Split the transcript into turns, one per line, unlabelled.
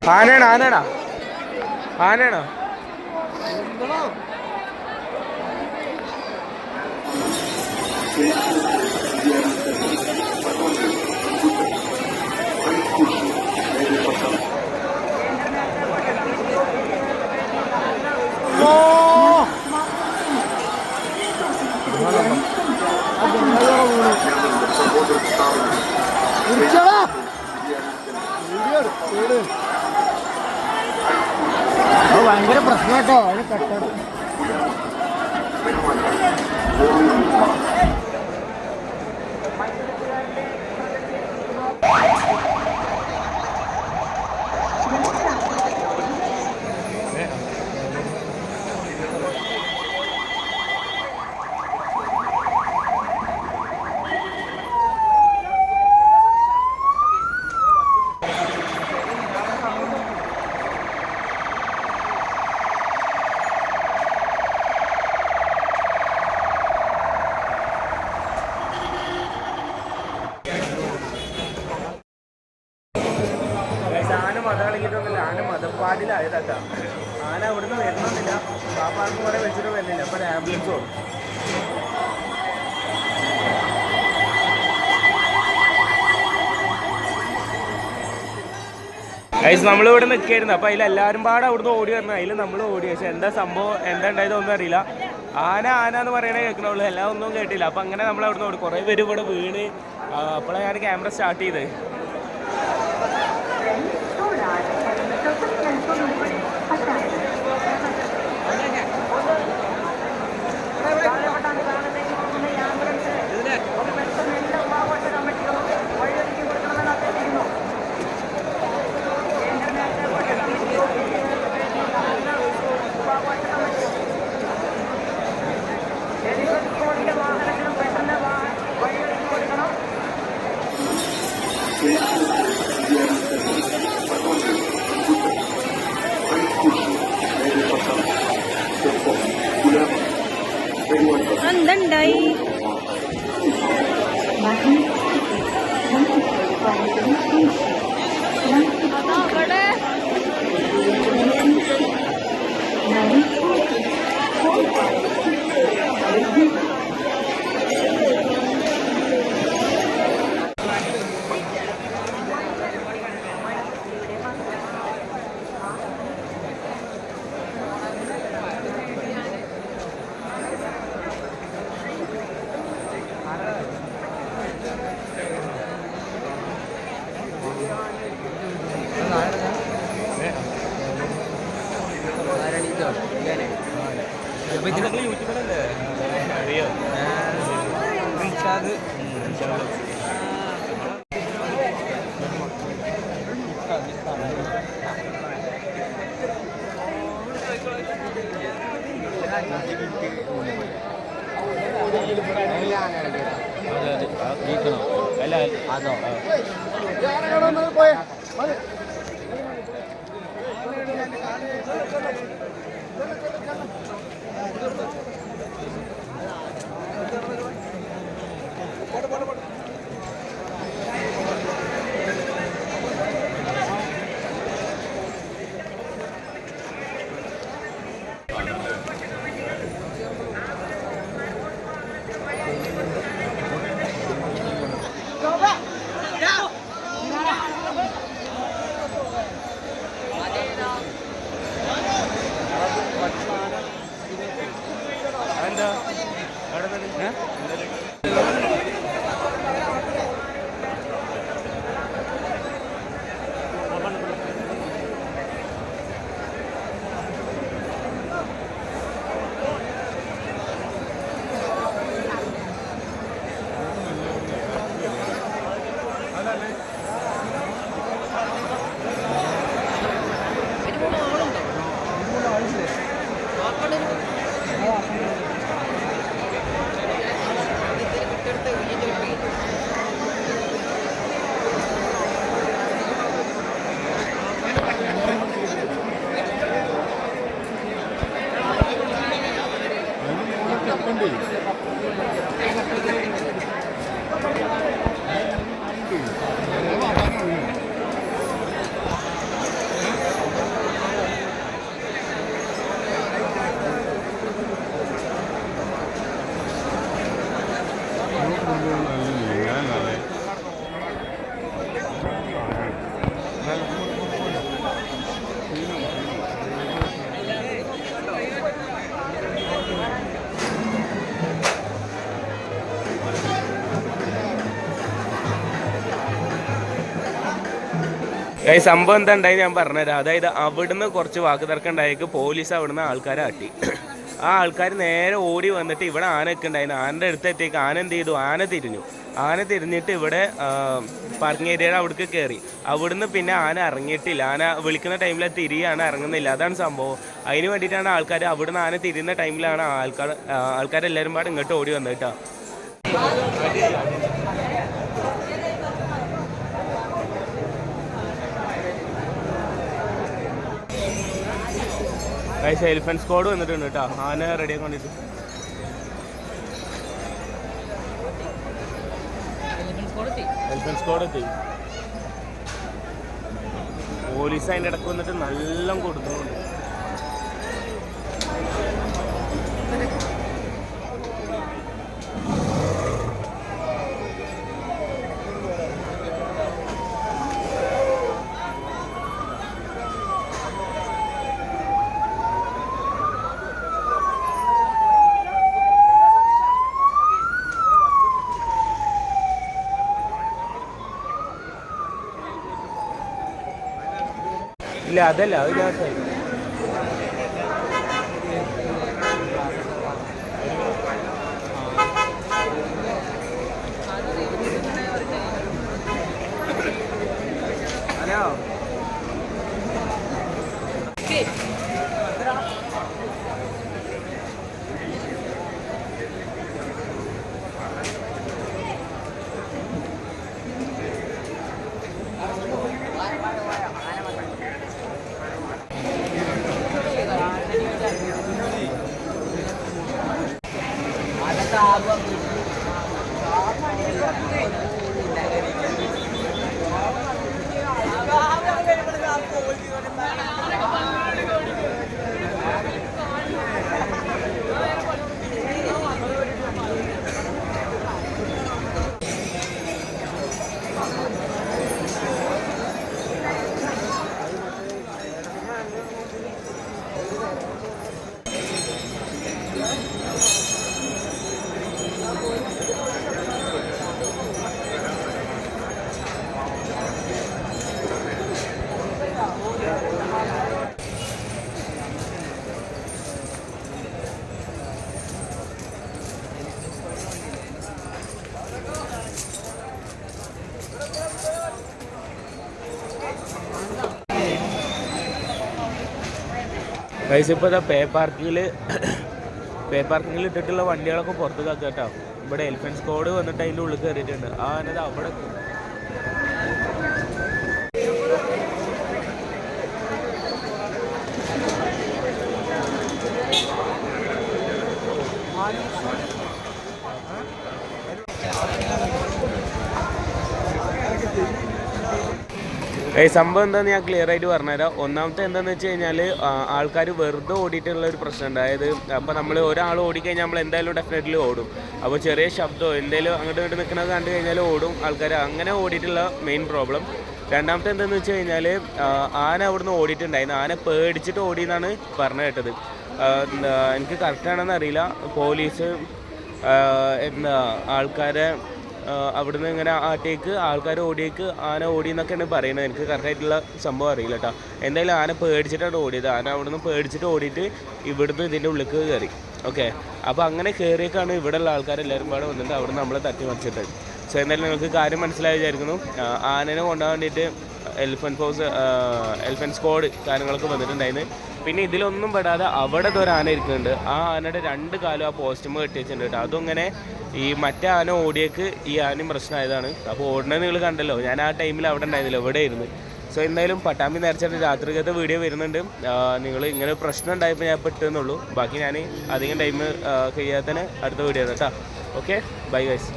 ആനയാണോ ആനയാണോ ആനയാണോ?
ഭയങ്കര പ്രശ്നം കേട്ടോ. അതിന് കെട്ടത്
മതം കളിക്കിട്ടൊന്നുമില്ല. ആന മതപ്പാടിലായതാ. ആന അവിടുന്ന് വരുന്നില്ല. പാപ്പാർക്ക് കുറെ വെച്ചിട്ട് വരുന്നില്ല. അപ്പൊ ആംബുലൻസ് പോകും. നമ്മളിവിടെ നിൽക്കായിരുന്നു. അപ്പൊ അതിലെല്ലാവരും പാടെ അവിടുന്ന് ഓടി വരണം. അതിൽ നമ്മൾ ഓടി. പക്ഷെ എന്താ സംഭവം എന്താ ഉണ്ടായതൊന്നും അറിയില്ല. ആന ആന എന്ന് പറയണേ കേൾക്കണുള്ളൂ, എല്ലാം ഒന്നും കേട്ടില്ല. അപ്പൊ അങ്ങനെ നമ്മൾ അവിടുന്ന് ഓടി. കുറേ പേര് ഇവിടെ വീണ്. അപ്പോഴാണ് ഞാൻ ക്യാമറ സ്റ്റാർട്ട് ചെയ്തത്.
എന്തുണ്ടായി? അവിടെ
യൂട്യൂബിലല്ലേ അറിയോ? അതോ സംഭവം എന്താ ഉണ്ടായി ഞാൻ പറഞ്ഞുതരാം. അതായത് അവിടുന്ന് കുറച്ച് വാക്ക് തർക്കം ഉണ്ടായേക്ക് പോലീസ് അവിടുന്ന് ആൾക്കാരെ ആട്ടി. ആ ആൾക്കാർ നേരെ ഓടി വന്നിട്ട് ഇവിടെ ആനയൊക്കെ ഉണ്ടായിരുന്നു. ആനയുടെ അടുത്തെത്തിയേക്ക് ആന എന്ത് ചെയ്തു, ആന തിരിഞ്ഞിട്ട് ഇവിടെ പാർക്കിംഗ് ഏരിയയുടെ അവിടേക്ക് കയറി. അവിടുന്ന് പിന്നെ ആന ഇറങ്ങിയിട്ടില്ല. ആന വിളിക്കുന്ന ടൈമിൽ തിരിയാണ് ഇറങ്ങുന്നില്ല. അതാണ് സംഭവം. അതിന് വേണ്ടിയിട്ടാണ് ആൾക്കാർ അവിടുന്ന് ആന തിരിയുന്ന ടൈമിലാണ് ആൾക്കാരെല്ലാവരും പാടെ ഇങ്ങോട്ട് ഓടി വന്നിട്ടാ. എലിഫന്റ് സ്ക്വാഡ് വന്നിട്ടുണ്ട് കേട്ടോ, ആന റെഡിയാക്കി കൊണ്ടിട്ട്. എലിഫന്റ് സ്ക്വാഡ് എത്തി. പോലീസ് അതിൻ്റെ ഇടയ്ക്ക് വന്നിട്ട് നല്ല കൊടുക്കുന്നുണ്ട്. ഇല്ല അതല്ല അത് ലാസ്റ്റായി. ഹലോ ഇപ്പോൾ പേ പാർക്കിങ്ങിൽ ഇട്ടിട്ടുള്ള വണ്ടികളൊക്കെ പുറത്ത് കാക്കുക കേട്ടോ. ഇവിടെ എലിഫന്റ് സ്ക്വാഡ് വന്നിട്ട് അതിൻ്റെ ഉള്ളിൽ കയറിയിട്ടുണ്ട്. ആ ആനത് അവിടെ സംഭവം എന്താണെന്ന് ഞാൻ ക്ലിയർ ആയിട്ട് പറഞ്ഞുതരാം. ഒന്നാമത്തെ എന്താണെന്ന് വെച്ച് കഴിഞ്ഞാൽ ആൾക്കാർ വെറുതെ ഓടിയിട്ടുള്ള ഒരു പ്രശ്നമുണ്ട്. അതായത് അപ്പോൾ നമ്മൾ ഒരാൾ ഓടിക്കഴിഞ്ഞാൽ നമ്മൾ എന്തായാലും ഡെഫിനറ്റ്ലി ഓടും. അപ്പോൾ ചെറിയ ശബ്ദമോ എന്തെങ്കിലും അങ്ങോട്ട് ഇങ്ങോട്ട് നിൽക്കുന്നത് കണ്ടു കഴിഞ്ഞാൽ ഓടും ആൾക്കാർ. അങ്ങനെ ഓടിയിട്ടുള്ള മെയിൻ പ്രോബ്ലം. രണ്ടാമത്തെ എന്താണെന്ന് വെച്ച് കഴിഞ്ഞാൽ ആന അവിടുന്ന് ഓടിയിട്ടുണ്ടായിരുന്നു. ആന പേടിച്ചിട്ട് ഓടിയെന്നാണ് പറഞ്ഞു കേട്ടത്. എനിക്ക് കറക്റ്റാണെന്ന് അറിയില്ല. പോലീസ് ആൾക്കാരെ അവിടുന്ന് ഇങ്ങനെ ആട്ടേക്ക് ആൾക്കാർ ഓടിയേക്ക് ആന ഓടിയെന്നൊക്കെയാണ് പറയുന്നത്. എനിക്ക് കറക്റ്റായിട്ടുള്ള സംഭവം അറിയില്ല കേട്ടോ. എന്തായാലും ആന പേടിച്ചിട്ടാണ് ഓടിയത്. ആന അവിടുന്ന് പേടിച്ചിട്ട് ഓടിയിട്ട് ഇവിടുന്ന് ഇതിൻ്റെ ഉള്ളിലേക്ക് കയറി. ഓക്കെ, അപ്പോൾ അങ്ങനെ കയറിയേക്കാണ് ഇവിടെയുള്ള ആൾക്കാരെല്ലാവരും പാടെ വന്നിട്ട് അവിടുന്ന് നമ്മളെ തട്ടി മറിച്ചിട്ട്. സോ എന്തായാലും നിങ്ങൾക്ക് കാര്യം മനസ്സിലായി വിചാരിക്കുന്നു. ആനനെ കൊണ്ടുപോകാൻ വേണ്ടിയിട്ട് എലിഫന്റ് സ്ക്വാഡ് കാര്യങ്ങളൊക്കെ വന്നിട്ടുണ്ടായിരുന്നു. പിന്നെ ഇതിലൊന്നും പെടാതെ അവിടെ ഒരു ആന ഇരിക്കുന്നുണ്ട്. ആ ആനയുടെ 2 കാലും ആ പോസ്റ്റുമ്പോൾ കെട്ടി വെച്ചിട്ടുണ്ട് കേട്ടോ. അതും ഇങ്ങനെ ഈ മറ്റേ ആന ഓടിയേക്ക് ഈ ആനയും പ്രശ്നമായതാണ്. അപ്പോൾ ഓടുന്നത് നിങ്ങൾ കണ്ടല്ലോ. ഞാൻ ആ ടൈമിൽ അവിടെ ഉണ്ടായിരുന്നില്ല, ഇവിടെ ആയിരുന്നു. സോ എന്തായാലും പട്ടാമ്പി നേർച്ചയുടെ രാത്രികത്തെ വീഡിയോ വരുന്നുണ്ട്. നിങ്ങൾ ഇങ്ങനെ പ്രശ്നം ഉണ്ടായപ്പോൾ ഞാൻ ഇപ്പോൾ ഇട്ടെന്നുള്ളൂ. ബാക്കി ഞാൻ അധികം ടൈം കഴിയാത്തതിന് അടുത്ത വീഡിയോ ആണ് കേട്ടോ. Okay, bye guys.